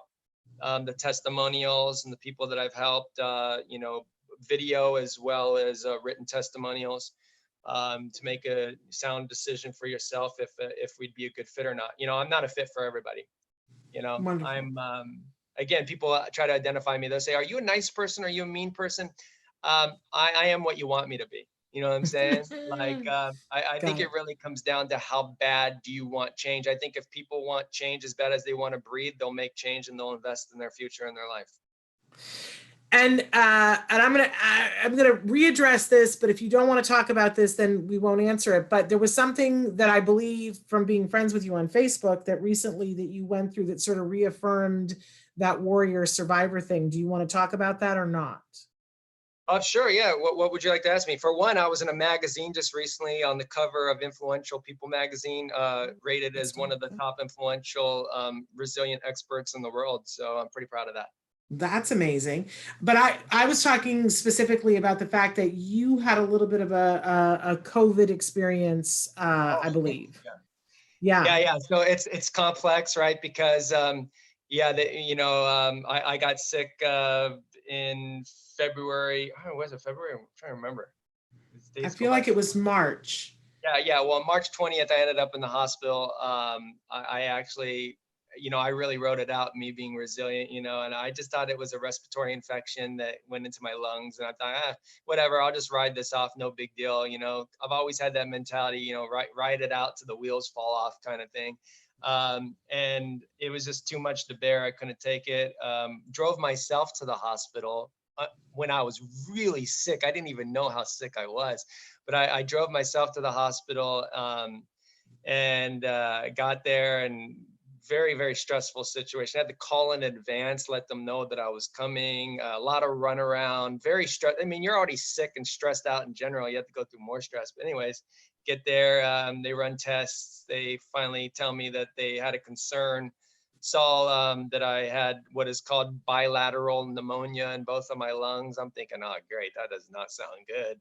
the testimonials and the people that I've helped, you know, video as well as written testimonials, to make a sound decision for yourself if we'd be a good fit or not. You know, I'm not a fit for everybody. You know, Wonderful. I'm again, people try to identify me. They'll say, "Are you a nice person? Are you a mean person?" I am what you want me to be. You know what I'm saying? Like, I think it really comes down to how bad do you want change. I think if people want change as bad as they want to breathe, they'll make change and they'll invest in their future and their life. And I'm gonna readdress this, but if you don't want to talk about this, then we won't answer it. But there was something that I believe, from being friends with you on Facebook, that recently that you went through that sort of reaffirmed that warrior survivor thing. Do you want to talk about that or not? Oh, sure. Yeah. What would you like to ask me? For one, I was in a magazine just recently, on the cover of Influential People magazine, rated as one of the top influential, resilient experts in the world. So I'm pretty proud of that. That's amazing. But I was talking specifically about the fact that you had a little bit of a COVID experience, I believe. Yeah. So it's complex, right? Because you know, I got sick in February. Oh, was it February? I'm trying to remember. I feel like it was March. Yeah. Well, March 20th, I ended up in the hospital. I actually, you know, I really wrote it out, me being resilient, you know, and I just thought it was a respiratory infection that went into my lungs. And I thought, whatever, I'll just ride this off. No big deal. You know, I've always had that mentality, you know, ride it out till the wheels fall off kind of thing. And it was just too much to bear. I couldn't take it. Drove myself to the hospital when I was really sick. I didn't even know how sick I was, but I drove myself to the hospital, and got there, and very, very stressful situation. I had to call in advance, let them know that I was coming. A lot of runaround, very stressed. I mean, you're already sick and stressed out in general. You have to go through more stress. But anyways, get there. They run tests. They finally tell me that they had a concern. Saw that I had what is called bilateral pneumonia in both of my lungs. I'm thinking, oh, great, that does not sound good.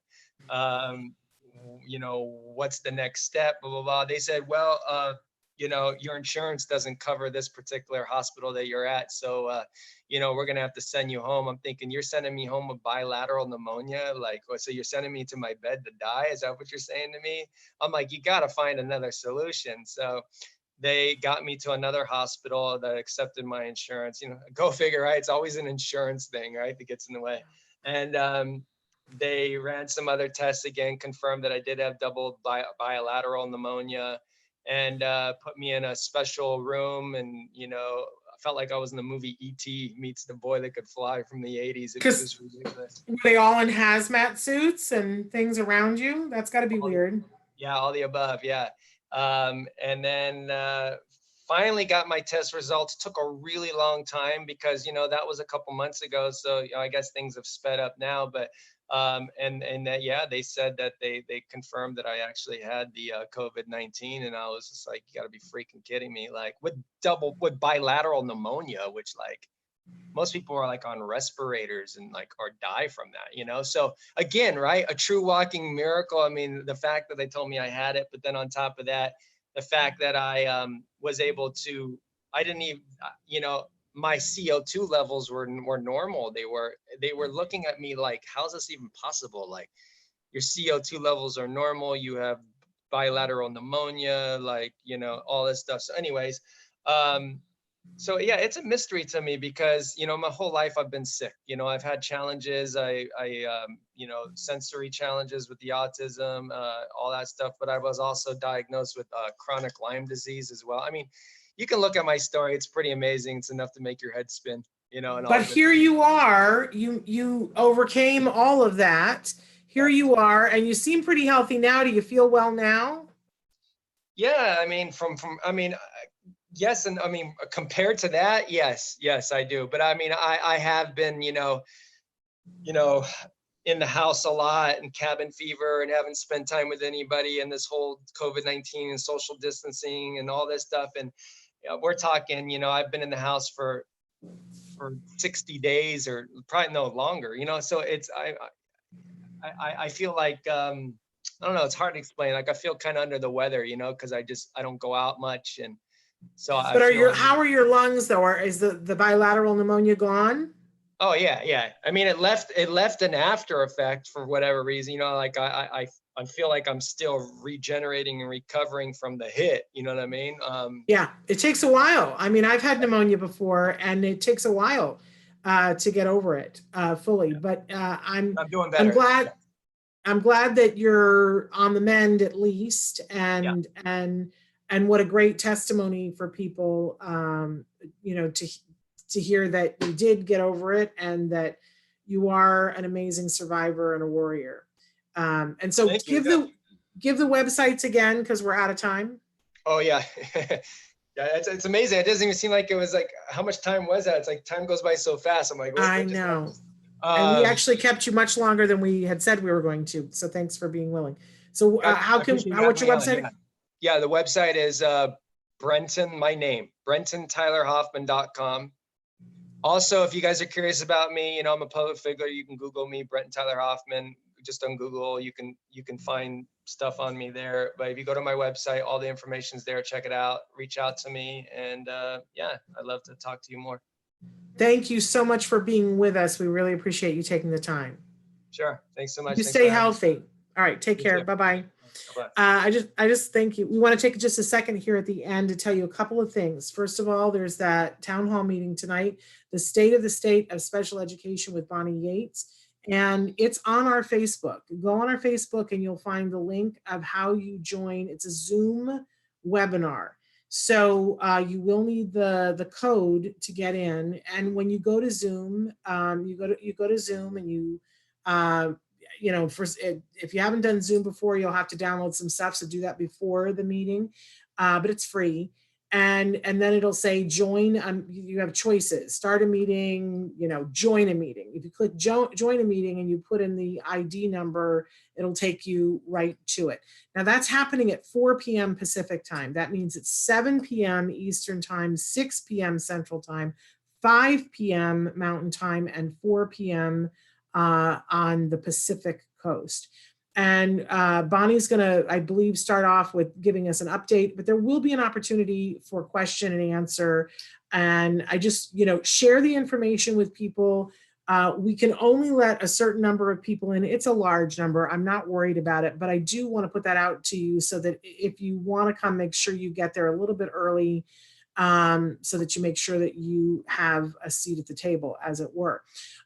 You know, what's the next step? Blah, blah, blah. They said, well, you know, your insurance doesn't cover this particular hospital that you're at. So, you know, we're going to have to send you home. I'm thinking, you're sending me home with bilateral pneumonia? Like, so you're sending me to my bed to die? Is that what you're saying to me? I'm like, you got to find another solution. So they got me to another hospital that accepted my insurance. You know, go figure, right? It's always an insurance thing, right, that gets in the way. And they ran some other tests again, confirmed that I did have double bilateral pneumonia, and put me in a special room. And, you know, I felt like I was in the movie E.T. meets the boy that could fly from the 80s. It was just ridiculous. Were they all in hazmat suits and things around you? That's got to be weird. Yeah, all the above. Yeah. And then finally got my test results. Took a really long time because, you know, that was a couple months ago. So, you know, I guess things have sped up now, but yeah, they said that they confirmed that I actually had the COVID-19, and I was just like, you gotta be freaking kidding me. Like with bilateral pneumonia, which like most people are like on respirators and like, or die from that, you know? So again, right, a true walking miracle. I mean, the fact that they told me I had it, but then on top of that, the fact that I was able to, I didn't even, you know, my CO2 levels were normal. They were looking at me like, how's this even possible? Like your CO2 levels are normal. You have bilateral pneumonia, like, you know, all this stuff. So anyways, so yeah, it's a mystery to me because, you know, my whole life I've been sick. You know, I've had challenges. You know, sensory challenges with the autism, all that stuff. But I was also diagnosed with chronic Lyme disease as well. I mean, you can look at my story. It's pretty amazing. It's enough to make your head spin, you know. And But here you are, you overcame all of that. Here you are, and you seem pretty healthy now. Do you feel well now? Yeah, I mean, yes, and I mean, compared to that, yes, I do. But I mean, I have been, you know, in the house a lot and cabin fever and haven't spent time with anybody, and this whole COVID-19 and social distancing and all this stuff. And you know, we're talking, you know, I've been in the house for 60 days or probably no longer, you know. So it's I feel like I don't know, it's hard to explain. Like I feel kind of under the weather, you know, because I don't go out much. And so But how are your lungs though? Or is the bilateral pneumonia gone? Oh yeah. I mean, it left an after effect for whatever reason, you know, like I feel like I'm still regenerating and recovering from the hit, you know what I mean? Yeah, it takes a while. I mean, I've had pneumonia before and it takes a while to get over it fully, but I'm doing better. I'm glad that you're on the mend at least, and what a great testimony for people, you know, to hear that you did get over it and that you are an amazing survivor and a warrior. And so give the websites again, because we're out of time. Oh yeah. Yeah, it's amazing. It doesn't even seem like it was like, how much time was that? It's like time goes by so fast. I'm like, I know. And we actually kept you much longer than we had said we were going to. So thanks for being willing. So what's your website? Yeah, the website is BrentonTylerHoffmann.com. Also, if you guys are curious about me, you know, I'm a public figure. You can Google me, Brenton Tyler Hoffmann. Just on Google, you can find stuff on me there. But if you go to my website, all the information's there. Check it out. Reach out to me, and yeah, I'd love to talk to you more. Thank you so much for being with us. We really appreciate you taking the time. Sure. Thanks so much. You stay healthy. All right. Take care. Bye-bye. I just thank you. We want to take just a second here at the end to tell you a couple of things. First of all, there's that town hall meeting tonight, the state of special education with Bonnie Yates. And it's on our Facebook. Go on our Facebook and you'll find the link of how you join. It's a Zoom webinar. So you will need the code to get in. And when you go to Zoom, you go to Zoom and you you know, if you haven't done Zoom before, you'll have to download some stuff. So do that before the meeting, but it's free. And then it'll say join. You have choices: start a meeting, you know, join a meeting. If you click join a meeting and you put in the ID number, it'll take you right to it. Now that's happening at 4 p.m. Pacific time. That means it's 7 p.m. Eastern time, 6 p.m. Central time, 5 p.m. Mountain time, and 4 p.m. On the Pacific coast. And Bonnie's going to, I believe, start off with giving us an update, but there will be an opportunity for question and answer. And I just, you know, share the information with people. We can only let a certain number of people in. It's a large number. I'm not worried about it, but I do want to put that out to you so that if you want to come, make sure you get there a little bit early, so that you make sure that you have a seat at the table, as it were.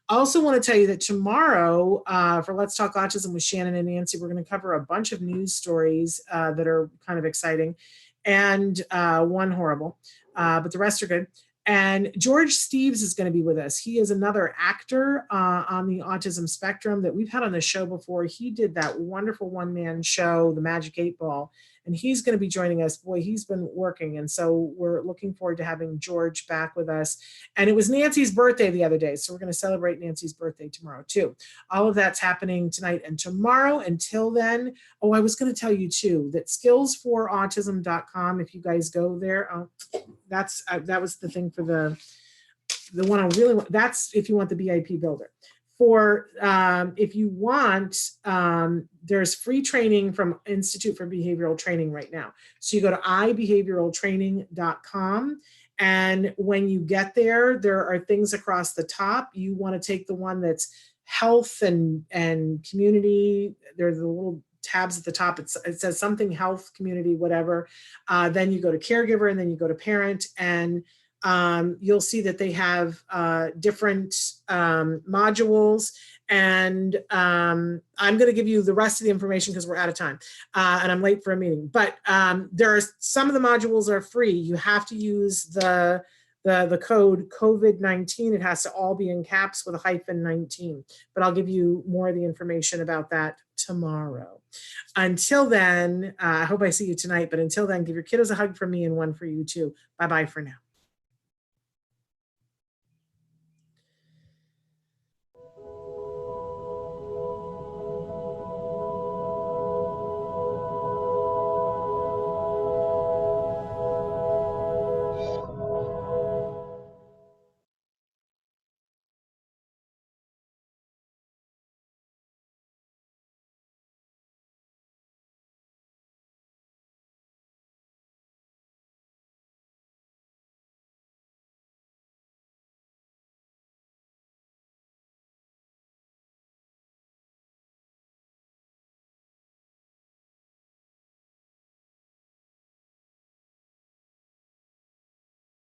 I also want to tell you that tomorrow for Let's Talk Autism with Shannon and Nancy, we're going to cover a bunch of news stories that are kind of exciting and one horrible, but the rest are good. And George Steeves is going to be with us. He is another actor on the autism spectrum that we've had on the show before. He did that wonderful one-man show, The Magic 8 Ball. and he's going to be joining us. Boy, he's been working, and so we're looking forward to having George back with us. And it was Nancy's birthday the other day, so we're going to celebrate Nancy's birthday tomorrow too. All of that's happening tonight and tomorrow. Until then, oh, I was going to tell you too that skillsforautism.com, if you guys go there, that was the thing for the one I really want. That's if you want the BIP builder. For if you want, there's free training from Institute for Behavioral Training right now. So you go to ibehavioraltraining.com, and when you get there, there are things across the top. You want to take the one that's health and community. There's the little tabs at the top. It says something health, community, whatever. Then you go to caregiver, and then you go to parent, and you'll see that they have different modules, and I'm going to give you the rest of the information because we're out of time and I'm late for a meeting. But there are some of the modules are free. You have to use the code COVID-19. It has to all be in caps with a -19. But I'll give you more of the information about that tomorrow. Until then, I hope I see you tonight. But until then, give your kiddos a hug from me and one for you too. Bye-bye for now.